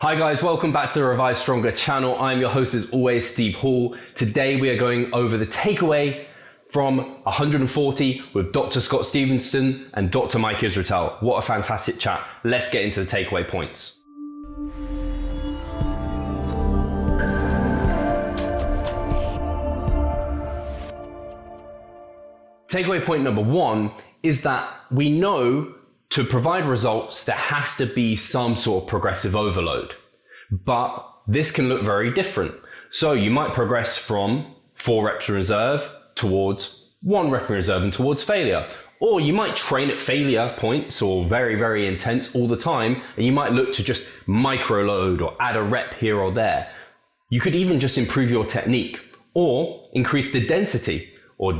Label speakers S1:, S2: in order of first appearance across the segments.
S1: Hi guys, welcome back to the Revive Stronger channel. I'm your host as always, Steve Hall. Today we are going over the takeaway from 140 with Dr. Scott Stevenson and Dr. Mike Israetel. What a fantastic chat. Let's get into the takeaway points. Takeaway point number one is that we know to provide results, there has to be some sort of progressive overload, but this can look very different. So you might progress from 4 reps in reserve towards 1 rep in reserve and towards failure. Or you might train at failure points or very, very intense all the time, and you might look to just micro load or add a rep here or there. You could even just improve your technique or increase the density or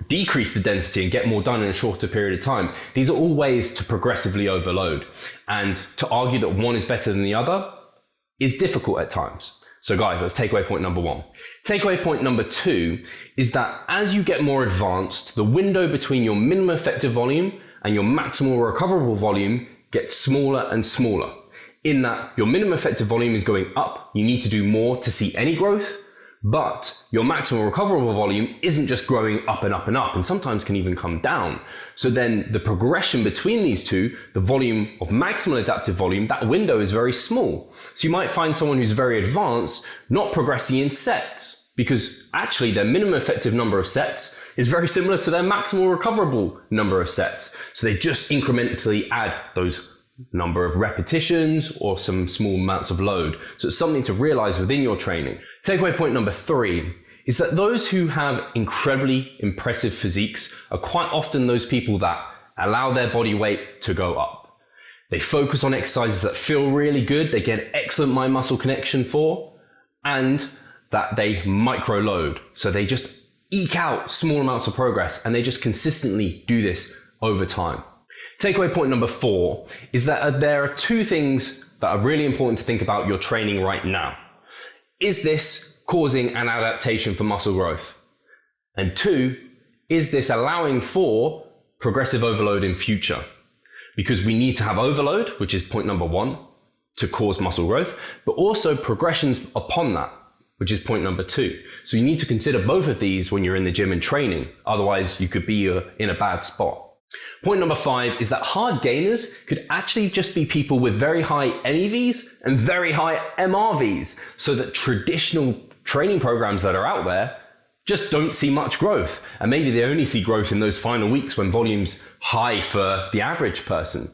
S1: decrease the density and get more done in a shorter period of time. These are all ways to progressively overload. And to argue that one is better than the other is difficult at times. So guys, that's takeaway point number one. Takeaway point number two is that as you get more advanced, the window between your minimum effective volume and your maximal recoverable volume gets smaller and smaller. In that your minimum effective volume is going up, you need to do more to see any growth, but your maximal recoverable volume isn't just growing up and up and up, and sometimes can even come down. So then the progression between these two, the volume of maximal adaptive volume, that window is very small. So you might find someone who's very advanced not progressing in sets, because actually their minimum effective number of sets is very similar to their maximal recoverable number of sets. So they just incrementally add those number of repetitions or some small amounts of load. So it's something to realize within your training. Takeaway point number three is that those who have incredibly impressive physiques are quite often those people that allow their body weight to go up. They focus on exercises that feel really good, they get excellent mind-muscle connection for, and that they micro load. So they just eke out small amounts of progress and they just consistently do this over time. Takeaway point number four is that there are two things that are really important to think about your training right now. Is this causing an adaptation for muscle growth? And two, is this allowing for progressive overload in future? Because we need to have overload, which is point number one, to cause muscle growth, but also progressions upon that, which is point number two. So you need to consider both of these when you're in the gym and training. Otherwise, you could be in a bad spot. Point number five is that hard gainers could actually just be people with very high MEVs and very high MRVs, so that traditional training programs that are out there just don't see much growth. And maybe they only see growth in those final weeks when volume's high for the average person.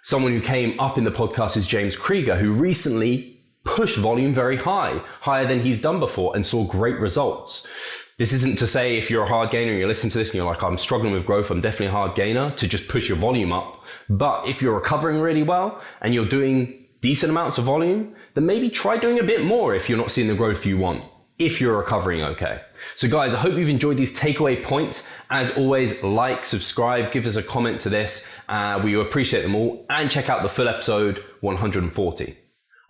S1: Someone who came up in the podcast is James Krieger, who recently pushed volume very high, higher than he's done before, and saw great results. This isn't to say if you're a hard gainer and you listen to this and you're like, I'm struggling with growth, I'm definitely a hard gainer, to just push your volume up. But if you're recovering really well and you're doing decent amounts of volume, then maybe try doing a bit more if you're not seeing the growth you want, if you're recovering okay. So guys, I hope you've enjoyed these takeaway points. As always, like, subscribe, give us a comment to this. We appreciate them all, and check out the full episode 140.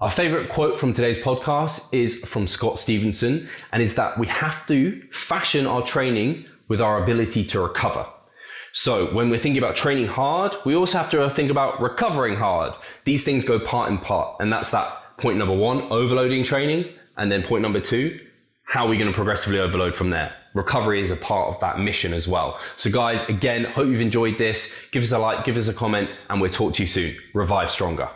S1: Our favorite quote from today's podcast is from Scott Stevenson, and is that we have to fashion our training with our ability to recover. So when we're thinking about training hard, we also have to think about recovering hard. These things go part in part, and that's that point number one, overloading training, and then point number two, how are we going to progressively overload from there? Recovery is a part of that mission as well. So guys, again, hope you've enjoyed this. Give us a like, give us a comment, and we'll talk to you soon. Revive Stronger.